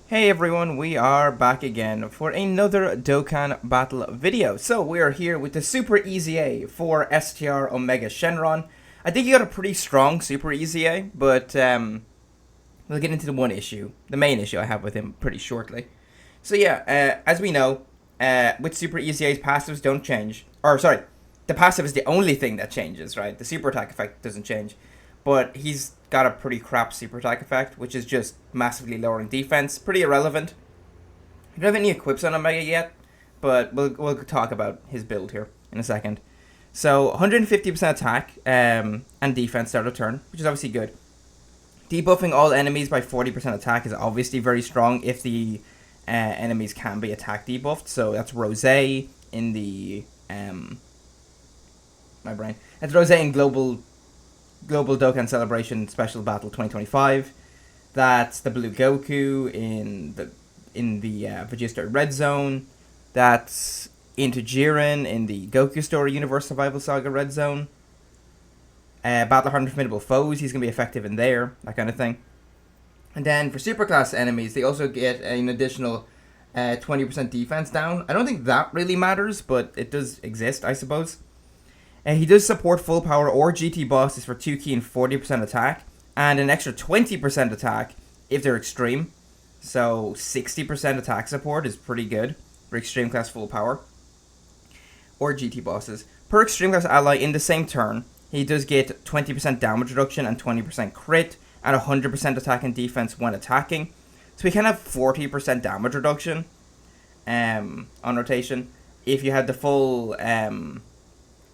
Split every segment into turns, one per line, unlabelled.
Hey everyone, we are back again for another Dokkan Battle video. So we are here with the Super EZA for STR Omega Shenron. I think he got a pretty strong Super EZA, but we'll get into the main issue I have with him pretty shortly. So yeah, as we know, with Super EZA's passives don't change. Or sorry, the passive is the only thing that changes, right? The super attack effect doesn't change. But he's got a pretty crap super attack effect, which is just massively lowering defense. Pretty irrelevant. I don't have any equips on Omega yet, but we'll talk about his build here in a second. So 150% attack and defense start of turn, which is obviously good. Debuffing all enemies by 40% attack is obviously very strong if the enemies can be attack debuffed. So that's Rose in the That's Rose in Global Dokkan Celebration Special Battle 2025. That's the Blue Goku in the Vegeta Red Zone. That's into Jiren in the Goku Story Universe Survival Saga Red Zone. Battle Hardened Formidable Foes, he's going to be effective in there, that kind of thing. And then for Superclass enemies, they also get an additional 20% defense down. I don't think that really matters, but it does exist, I suppose. He does support full power or GT bosses for 2 key and 40% attack, and an extra 20% attack if they're extreme. So 60% attack support is pretty good for extreme class full power or GT bosses. Per extreme class ally in the same turn, he does get 20% damage reduction and 20% crit, and 100% attack and defense when attacking. So we can have 40% damage reduction on rotation. If you had the full...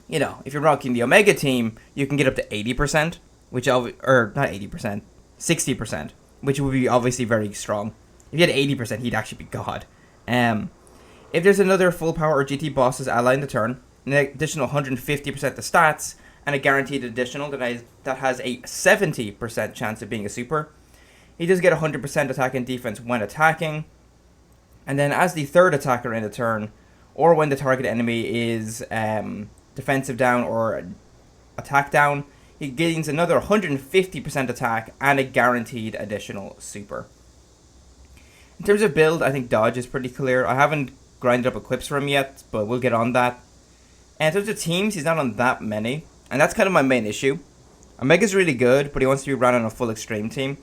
if you're rocking the Omega team, you can get up to 80%, or not 80%, 60%, which would be obviously very strong. If you had 80%, he'd actually be God. If there's another full power or GT bosses ally in the turn, an additional 150% the stats, and a guaranteed additional that has a 70% chance of being a super. He does get 100% attack and defense when attacking. And then as the third attacker in the turn, or when the target enemy is... defensive down or attack down, he gains another 150% attack and a guaranteed additional super. In terms of build, I think dodge is pretty clear. I haven't grinded up equips for him yet, but we'll get on that. And in terms of teams, he's not on that many, and that's kind of my main issue. Omega's really good, but he wants to be run on a full extreme team.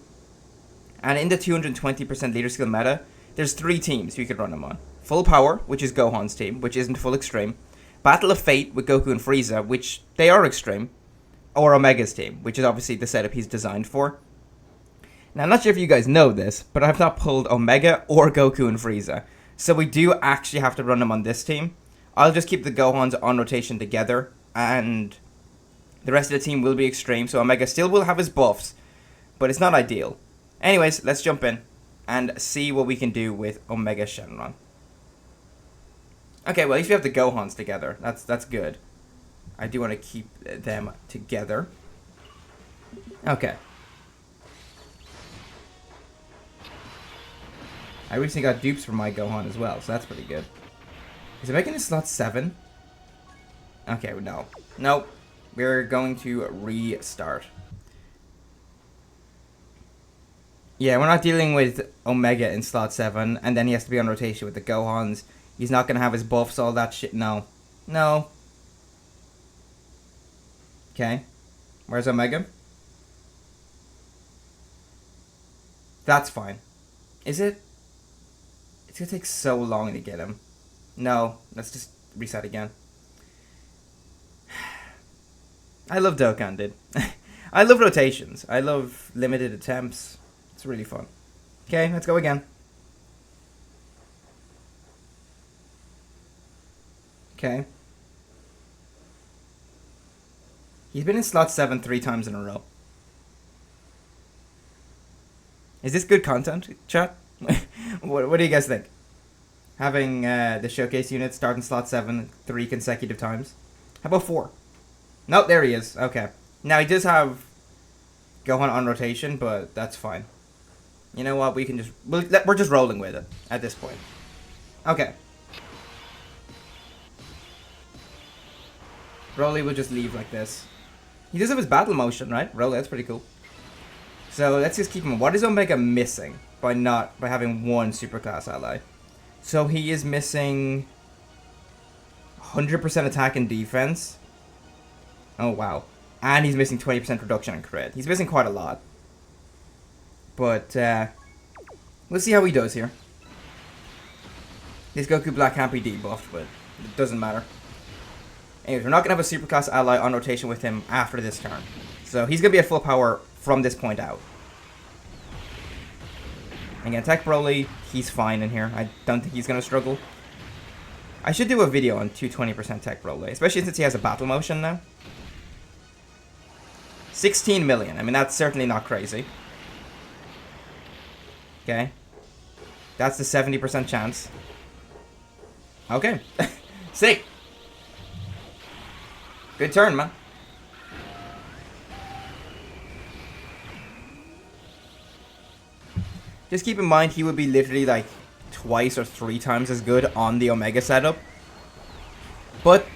And in the 220% leader skill meta, there's 3 teams you could run him on. Full power, which is Gohan's team, which isn't full extreme. Battle of Fate with Goku and Frieza, which they are extreme, or Omega's team, which is obviously the setup he's designed for. Now, I'm not sure if you guys know this, but I've not pulled Omega or Goku and Frieza, so we do actually have to run them on this team. I'll just keep the Gohans on rotation together, and the rest of the team will be extreme, so Omega still will have his buffs, but it's not ideal. Anyways, let's jump in and see what we can do with Omega Shenron. Okay, well, at least we have the Gohans together. That's good. I do want to keep them together. Okay. I recently got dupes for my Gohan as well, so that's pretty good. Is it making it slot 7? Okay, no. Nope. We're going to restart. Yeah, we're not dealing with Omega in slot 7, and then he has to be on rotation with the Gohans. He's not going to have his buffs, all that shit. No. No. Okay. Where's Omega? That's fine. Is it? It's going to take so long to get him. No. Let's just reset again. I love Dokkan, dude. I love rotations. I love limited attempts. It's really fun. Okay, let's go again. Okay. He's been in slot 7 3 times in a row. Is this good content, chat? What do you guys think? Having the showcase unit start in slot 7 3 consecutive times? How about 4? Nope, there he is. Okay. Now, he does have Gohan on rotation, but that's fine. You know what? We can just... We're just rolling with it at this point. Okay. Broly will just leave like this. He does have his battle motion, right? Broly, that's pretty cool. So let's just keep him. What is Omega missing? by having one superclass ally. So he is missing 100% attack and defense. Oh wow. And he's missing 20% reduction in crit. He's missing quite a lot. But we'll see how he does here. This Goku Black can't be debuffed, but it doesn't matter. Anyways, we're not going to have a superclass ally on rotation with him after this turn. So he's going to be at full power from this point out. Again, Tech Broly, he's fine in here. I don't think he's going to struggle. I should do a video on 220% Tech Broly, especially since he has a battle motion now. 16 million. I mean, that's certainly not crazy. Okay. That's the 70% chance. Okay. Sick. Good turn, man. Just keep in mind, he would be literally like twice or 3 times as good on the Omega setup. But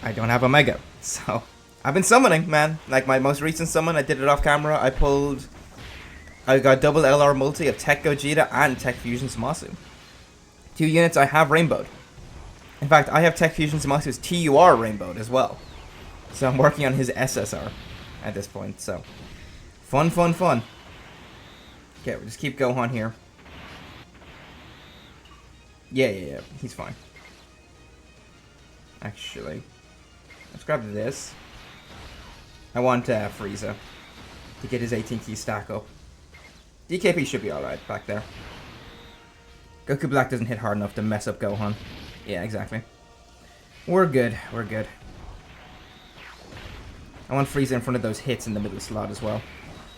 I don't have Omega, so I've been summoning, man. Like my most recent summon, I did it off camera. I got double LR multi of Tech Gogeta and Tech Fusion Zamasu. 2 units I have rainbowed. In fact, I have Tech Fusion Zamasu's TUR rainbowed as well. So I'm working on his SSR at this point, so fun, fun, fun. Okay, we'll just keep going here. Yeah, he's fine. Actually, let's grab this. I want Frieza to get his 18 key stack up. DKP should be alright back there. Goku Black doesn't hit hard enough to mess up Gohan. Yeah, exactly. We're good, we're good. I want Frieza in front of those hits in the middle slot as well.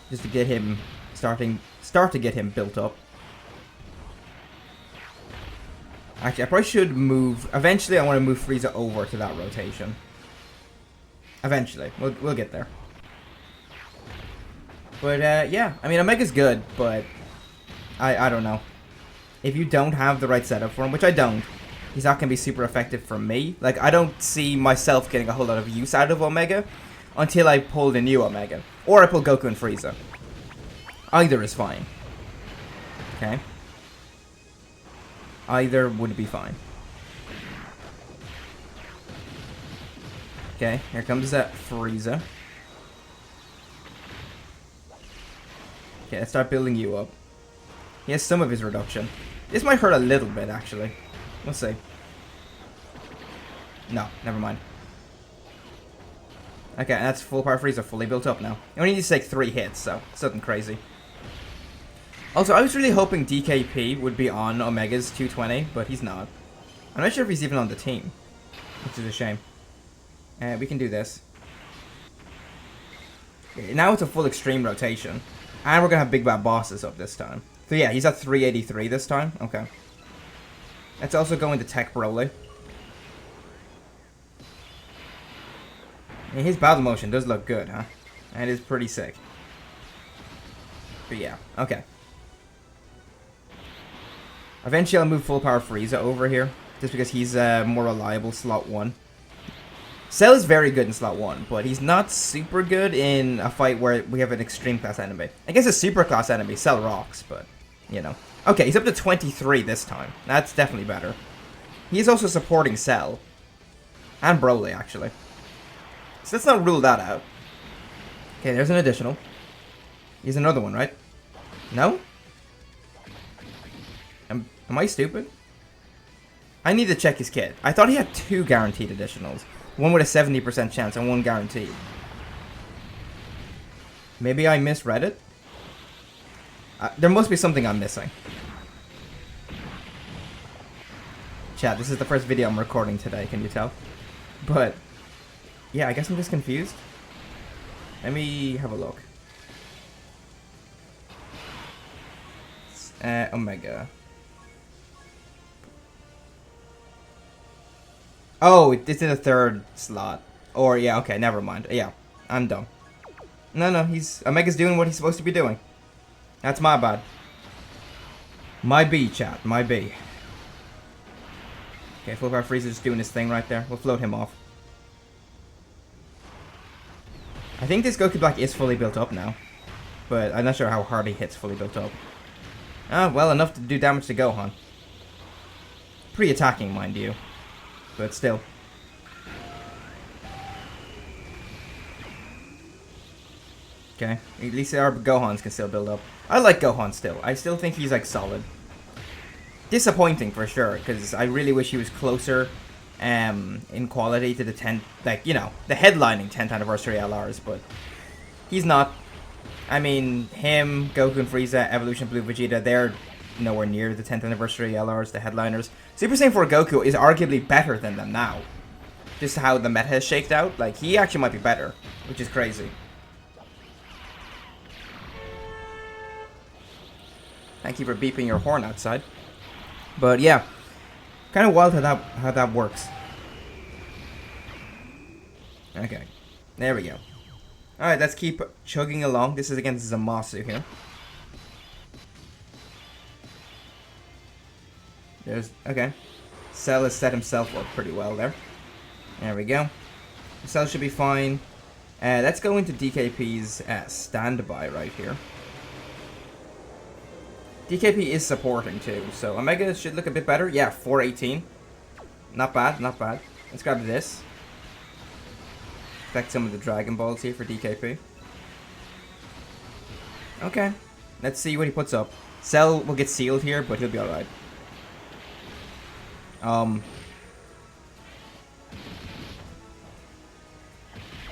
Just to get him start to get him built up. Actually, I probably should move. Eventually, I want to move Frieza over to that rotation. Eventually, we'll get there. But yeah, I mean, Omega's good, but I don't know. If you don't have the right setup for him, which I don't, he's not gonna be super effective for me. Like, I don't see myself getting a whole lot of use out of Omega until I pull the new Omega, or I pull Goku and Frieza. Either is fine. Okay. Either would be fine. Okay, here comes that Frieza. Okay, let's start building you up. He has some of his reduction. This might hurt a little bit, actually. We'll see. No, never mind. Okay, that's full power Frieza fully built up now. He only needs to take 3 hits, so it's nothing crazy. Also, I was really hoping DKP would be on Omega's 220, but he's not. I'm not sure if he's even on the team, which is a shame. We can do this. Okay, now it's a full extreme rotation. And we're going to have Big Bad Bosses up this time. So yeah, he's at 383 this time. Okay. Let's also go into Tech Broly. His battle motion does look good, huh? And it is pretty sick. But yeah, okay. Eventually I'll move full power Frieza over here, just because he's more reliable slot 1. Cell is very good in slot 1, but he's not super good in a fight where we have an extreme class enemy. I guess a super class enemy, Cell rocks, but, you know. Okay, he's up to 23 this time. That's definitely better. He's also supporting Cell. And Broly, actually. So let's not rule that out. Okay, there's an additional. Here's another one, right? No? Am I stupid? I need to check his kit. I thought he had 2 guaranteed additionals. One with a 70% chance and 1 guaranteed. Maybe I misread it? There must be something I'm missing. Chat, this is the first video I'm recording today, can you tell? But, yeah, I guess I'm just confused. Let me have a look. Omega. Oh, it's in the 3rd slot. Or, yeah, okay, never mind. Yeah, I'm dumb. No, Omega's doing what he's supposed to be doing. That's my bad. My B, chat, my B. Okay, Full Power Frieza's just doing his thing right there. We'll float him off. I think this Goku Black is fully built up now. But I'm not sure how hard he hits fully built up. Well, enough to do damage to Gohan. Pretty attacking, mind you. But still. Okay. At least our Gohans can still build up. I like Gohan still. I still think he's, like, solid. Disappointing, for sure, because I really wish he was closer in quality to the 10th, like, you know, the headlining 10th anniversary LRs, but he's not. I mean, him, Goku and Frieza, Evolution Blue Vegeta, they're nowhere near the 10th anniversary LRs, the headliners. Super Saiyan 4 Goku is arguably better than them now. Just how the meta has shaked out. Like, he actually might be better, which is crazy. Thank you for beeping your horn outside. But yeah, kind of wild how that works. Okay, there we go. Alright, let's keep chugging along. This is against Zamasu here. Okay. Cell has set himself up pretty well there. There we go. Cell should be fine. Let's go into DKP's standby right here. DKP is supporting too, so Omega should look a bit better. Yeah, 418. Not bad, not bad. Let's grab this. Affect some of the Dragon Balls here for DKP. Okay. Let's see what he puts up. Cell will get sealed here, but he'll be alright.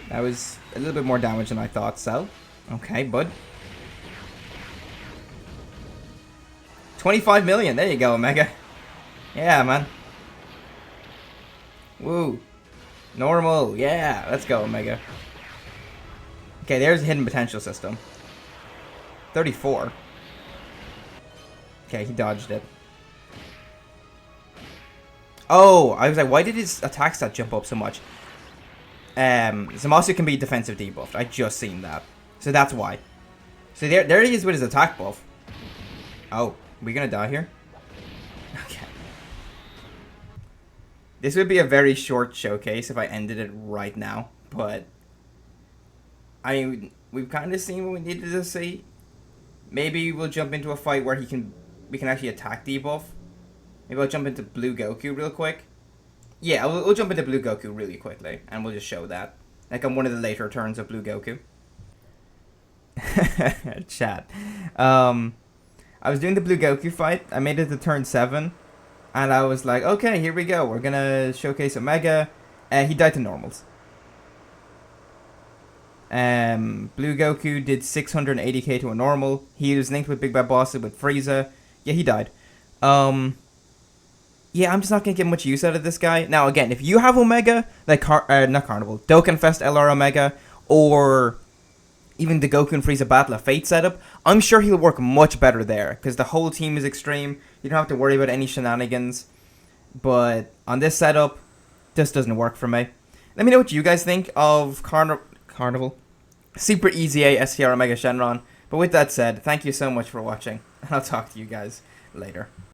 That was a little bit more damage than I thought, Cell. Okay, bud. 25 million. There you go, Omega. Yeah, man. Woo. Normal. Yeah, let's go, Omega. Okay, there's a hidden potential system. 34. Okay, he dodged it. Oh, I was like, why did his attack stat jump up so much? Zamasu can be defensive debuffed. I just seen that. So that's why. So there he is with his attack buff. Oh, we gonna die here? Okay. This would be a very short showcase if I ended it right now, but we've kind of seen what we needed to see. Maybe we'll jump into a fight where we can actually attack debuff. Maybe I'll jump into Blue Goku real quick. Yeah, we'll jump into Blue Goku really quickly, and we'll just show that. Like on one of the later turns of Blue Goku. Chat. I was doing the Blue Goku fight. I made it to turn 7. And I was like, okay, here we go. We're going to showcase Omega. He died to normals. Blue Goku did 680k to a normal. He was linked with Big Bad Boss with Frieza. Yeah, he died. Yeah, I'm just not going to get much use out of this guy. Now, again, if you have Omega, like, not Carnival, Dokkan Fest LR Omega, or even the Goku and Frieza Battle of Fate setup, I'm sure he'll work much better there, because the whole team is extreme. You don't have to worry about any shenanigans. But on this setup, this doesn't work for me. Let me know what you guys think of Carnival, Super EZA STR Omega Shenron. But with that said, thank you so much for watching, and I'll talk to you guys later.